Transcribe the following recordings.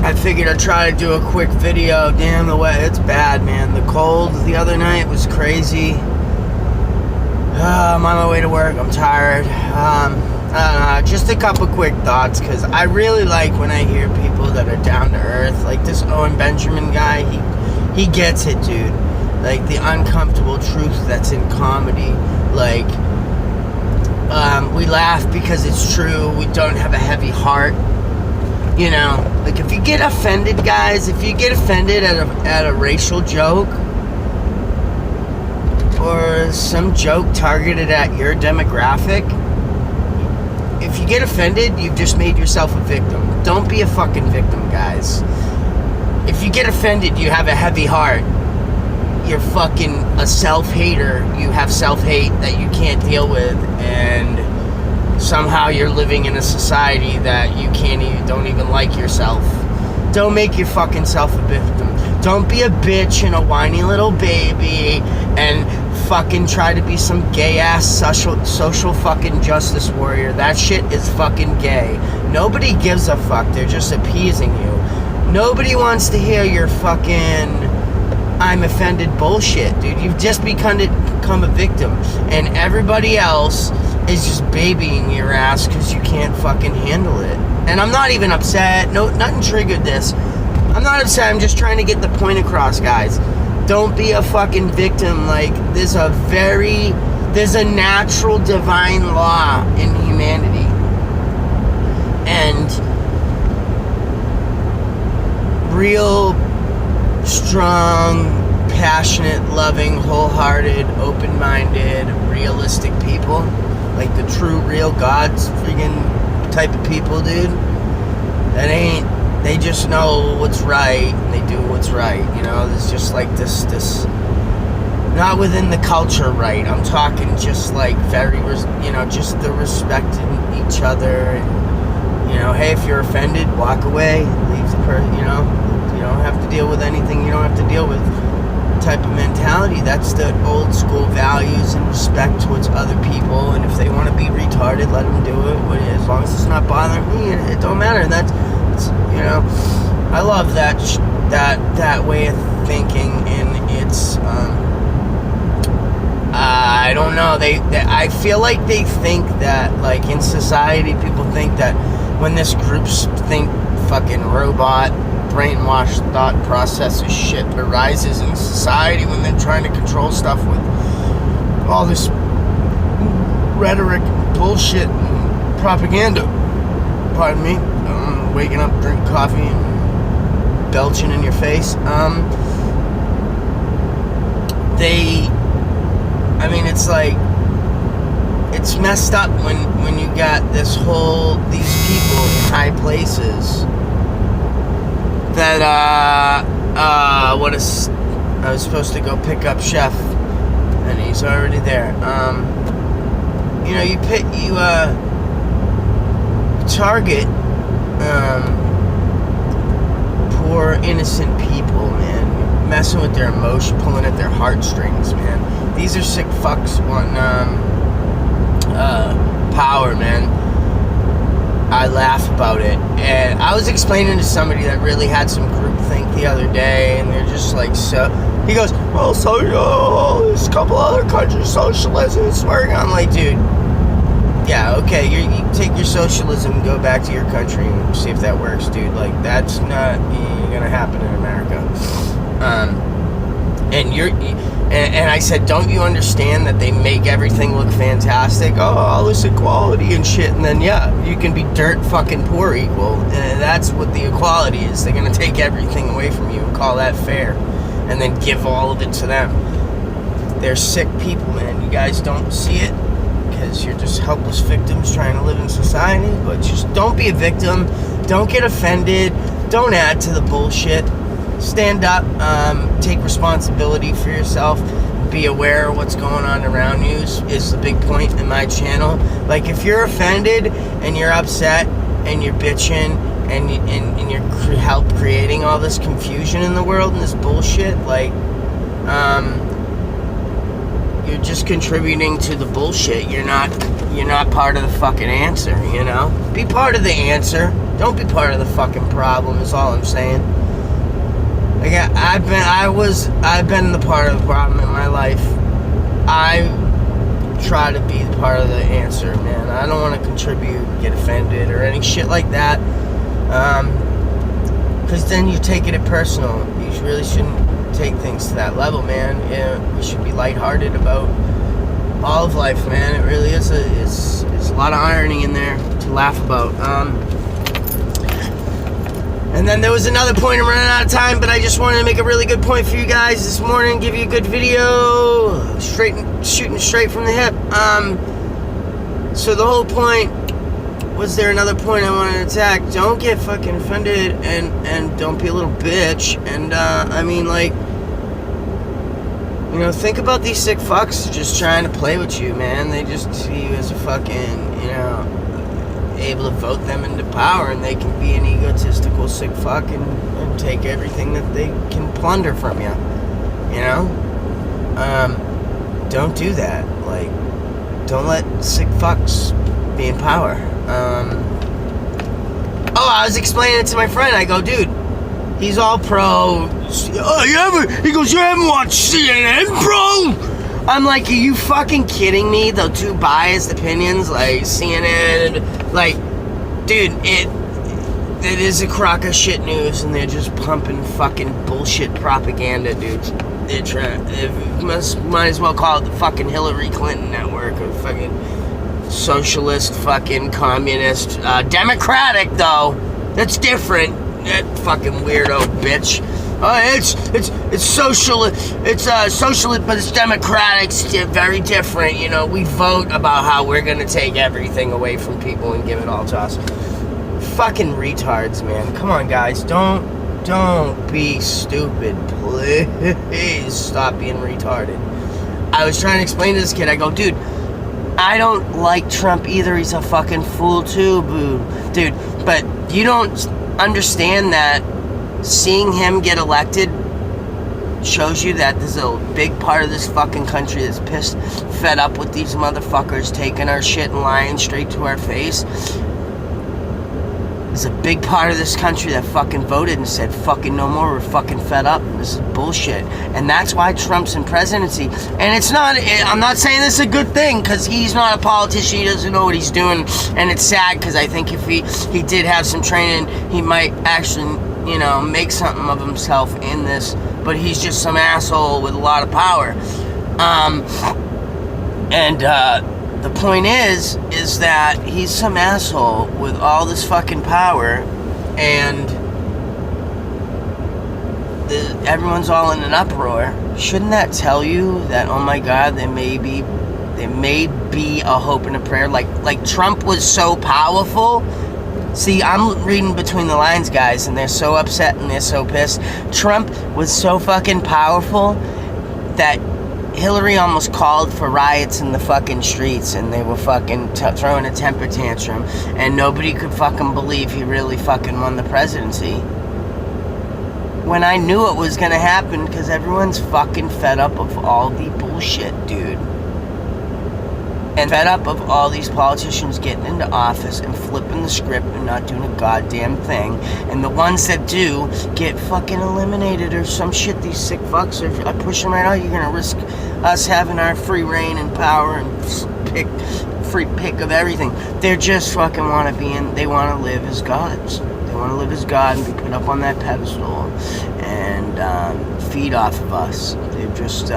I figured I'd try to do a quick video. Damn, the weather, it's bad, man. The cold the other night was crazy. I'm on my way to work. I'm tired. I don't know, just a couple quick thoughts, because I really like when I hear people that are down to earth. Like this Owen Benjamin guy, he gets it, dude. Like the uncomfortable truth that's in comedy. Like, we laugh because it's true. We don't have a heavy heart. You know, like if you get offended, guys, if you get offended at a racial joke or some joke targeted at your demographic, if you get offended, you've just made yourself a victim. Don't be a fucking victim, guys. If you get offended, you have a heavy heart. You're fucking a self-hater. You have self-hate that you can't deal with, and somehow you're living in a society that you don't even like yourself. Don't make your fucking self a victim. Don't be a bitch and a whiny little baby and fucking try to be some gay ass social fucking justice warrior. That shit is fucking gay. Nobody gives a fuck. They're just appeasing you. Nobody wants to hear your fucking I'm offended bullshit, dude. You've just become a victim, and everybody else is just babying your ass because you can't fucking handle it. And I'm not even upset. No, nothing triggered this. I'm not upset. I'm just trying to get the point across, guys. Don't be a fucking victim. Like, there's a natural divine law in humanity. And real strong, passionate, loving, wholehearted, open-minded, realistic people, like the true, real God's freaking type of people, dude, they just know what's right, and they do what's right, you know. There's just like this, not within the culture right, I'm talking just like very, just the respecting each other, and, you know, hey, if you're offended, walk away, leave the person, you know. You don't have to deal with anything you don't have to deal with type of mentality. That's the old school values and respect towards other people, and if they want to be retarded, let them do it. As long as it's not bothering me, it don't matter. And that's, you know, I love that way of thinking, and it's I don't know, they I feel like they think that, like, in society, people think that when this groups think fucking robot brainwashed thought processes shit arises in society when they're trying to control stuff with all this rhetoric, bullshit, and propaganda. Pardon me. Waking up, drink coffee, and belching in your face. It's like, it's messed up when you got these people in high places that, I was supposed to go pick up Chef, and he's already there. You know, you target, poor innocent people, man, messing with their emotion, pulling at their heartstrings, man. These are sick fucks wanting, power, man. I laugh about it, and I was explaining to somebody that really had some groupthink the other day, and they're just like, so, he goes, well, so, there's a couple other countries, socialism is working. I'm like, dude, yeah, okay, you take your socialism and go back to your country and see if that works, dude. Like, that's not gonna happen in America. And I said, don't you understand that they make everything look fantastic? Oh, all this equality and shit. And then, yeah, you can be dirt fucking poor equal. And that's what the equality is. They're going to take everything away from you and call that fair. And then give all of it to them. They're sick people, man. You guys don't see it because you're just helpless victims trying to live in society. But just don't be a victim. Don't get offended. Don't add to the bullshit. Stand up, take responsibility for yourself, be aware of what's going on around you is the big point in my channel. Like, if you're offended and you're upset and you're bitching and you're help creating all this confusion in the world and this bullshit, like, you're just contributing to the bullshit. You're not part of the fucking answer, you know? Be part of the answer. Don't be part of the fucking problem is all I'm saying. Like I've been the part of the problem in my life. I try to be the part of the answer, man. I don't want to contribute, get offended, or any shit like that. Because then you're taking it personal. You really shouldn't take things to that level, man. We should be lighthearted about all of life, man. It really is it's a lot of irony in there to laugh about. And then there was another point. I'm running out of time, but I just wanted to make a really good point for you guys this morning, give you a good video, shooting straight from the hip. So the whole point, was there another point I wanted to attack? Don't get fucking offended, and don't be a little bitch. And I mean, like, you know, think about these sick fucks just trying to play with you, man. They just see you as a fucking, you know, able to vote them into power, and they can be an egotistical sick fuck and take everything that they can plunder from you, you know? Don't do that. Like, don't let sick fucks be in power. I was explaining it to my friend. I go, dude, he's all pro. He goes, you haven't watched CNN, bro? I'm like, are you fucking kidding me? The two biased opinions, like CNN, like, dude, it is a crock of shit news, and they're just pumping fucking bullshit propaganda, dude. They might as well call it the fucking Hillary Clinton network, or fucking socialist, fucking communist, democratic though. That's different. That fucking weirdo bitch. It's socialist. It's socialist, but it's democratic. It's very different. You know, we vote about how we're gonna take everything away from people and give it all to us. Fucking retards, man. Come on, guys. Don't be stupid. Please stop being retarded. I was trying to explain to this kid. I go, dude, I don't like Trump either. He's a fucking fool too, dude. But you don't understand that seeing him get elected shows you that there's a big part of this fucking country that's pissed, fed up with these motherfuckers taking our shit and lying straight to our face. There's a big part of this country that fucking voted and said, fucking no more, we're fucking fed up, and this is bullshit. And that's why Trump's in presidency. And it's not, I'm not saying this is a good thing, because he's not a politician, he doesn't know what he's doing, and it's sad, because I think if he did have some training, he might actually, you know, make something of himself in this, but he's just some asshole with a lot of power. The point is that he's some asshole with all this fucking power, and everyone's all in an uproar. Shouldn't that tell you that, oh my God, there may be a hope and a prayer? Like Trump was so powerful. See, I'm reading between the lines, guys, and they're so upset and they're so pissed. Trump was so fucking powerful that Hillary almost called for riots in the fucking streets, and they were fucking throwing a temper tantrum, and nobody could fucking believe he really fucking won the presidency. When I knew it was gonna happen, because everyone's fucking fed up of all the bullshit, dude. And fed up of all these politicians getting into office and flipping the script and not doing a goddamn thing. And the ones that do get fucking eliminated or some shit. These sick fucks are pushing right out. You're gonna risk us having our free reign and power and free pick of everything. They're just fucking want to be in. They want to live as gods. They want to live as God and be put up on that pedestal and feed off of us. They're just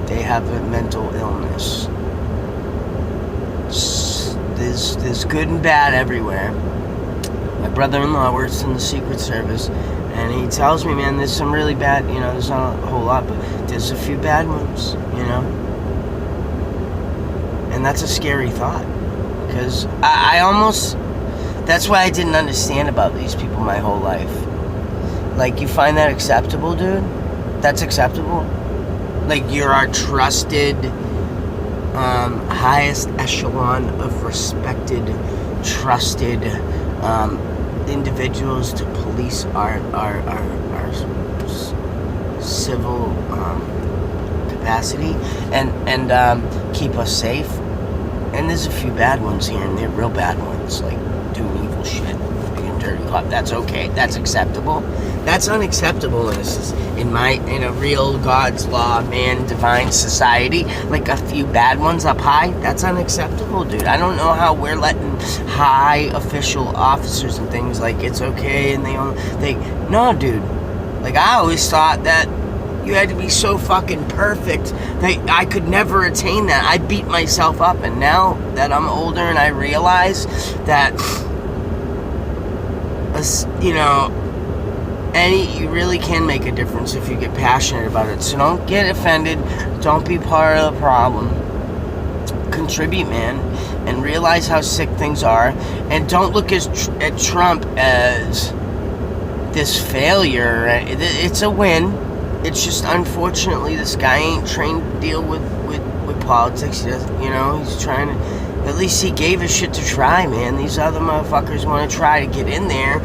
they have a mental illness. There's good and bad everywhere. My brother-in-law works in the Secret Service, and he tells me, man, there's some really bad, you know, there's not a whole lot, but there's a few bad ones, you know? And that's a scary thought, because I almost, that's why I didn't understand about these people my whole life. Like, you find that acceptable, dude? That's acceptable? Like, you're our trusted, highest echelon of respected, trusted individuals to police our civil capacity and keep us safe. And there's a few bad ones here, and they're real bad ones, like doing evil shit, being dirty cop. That's okay. That's acceptable. That's unacceptable in a real God's law, man, divine society. Like a few bad ones up high, that's unacceptable, dude. I don't know how we're letting high official officers and things like it's okay, and no, dude. Like I always thought that you had to be so fucking perfect that I could never attain that. I beat myself up, and now that I'm older and I realize that, you really can make a difference if you get passionate about it. So don't get offended. Don't be part of the problem. Contribute, man, and realize how sick things are. And don't look at Trump as this failure. It's a win. It's just, unfortunately, this guy ain't trained to deal with politics. He doesn't, he's trying to, at least he gave a shit to try, man. These other motherfuckers want to try to get in there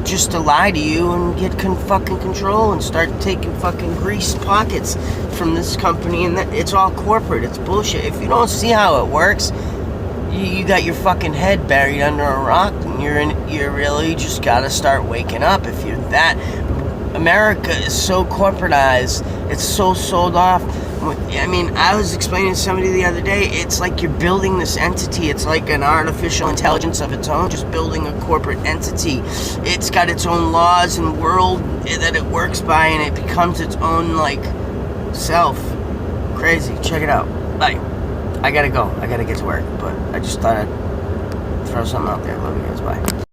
just to lie to you and get fucking control and start taking fucking greased pockets from this company, and it's all corporate. It's bullshit. If you don't see how it works, you got your fucking head buried under a rock, and you really just gotta start waking up. If you're that, America is so corporatized, it's so sold off. I mean, I was explaining to somebody the other day, it's like you're building this entity. It's like an artificial intelligence of its own, just building a corporate entity. It's got its own laws and world that it works by, and it becomes its own, self. Crazy. Check it out. Bye. I gotta go. I gotta get to work, but I just thought I'd throw something out there. Love you guys. Bye.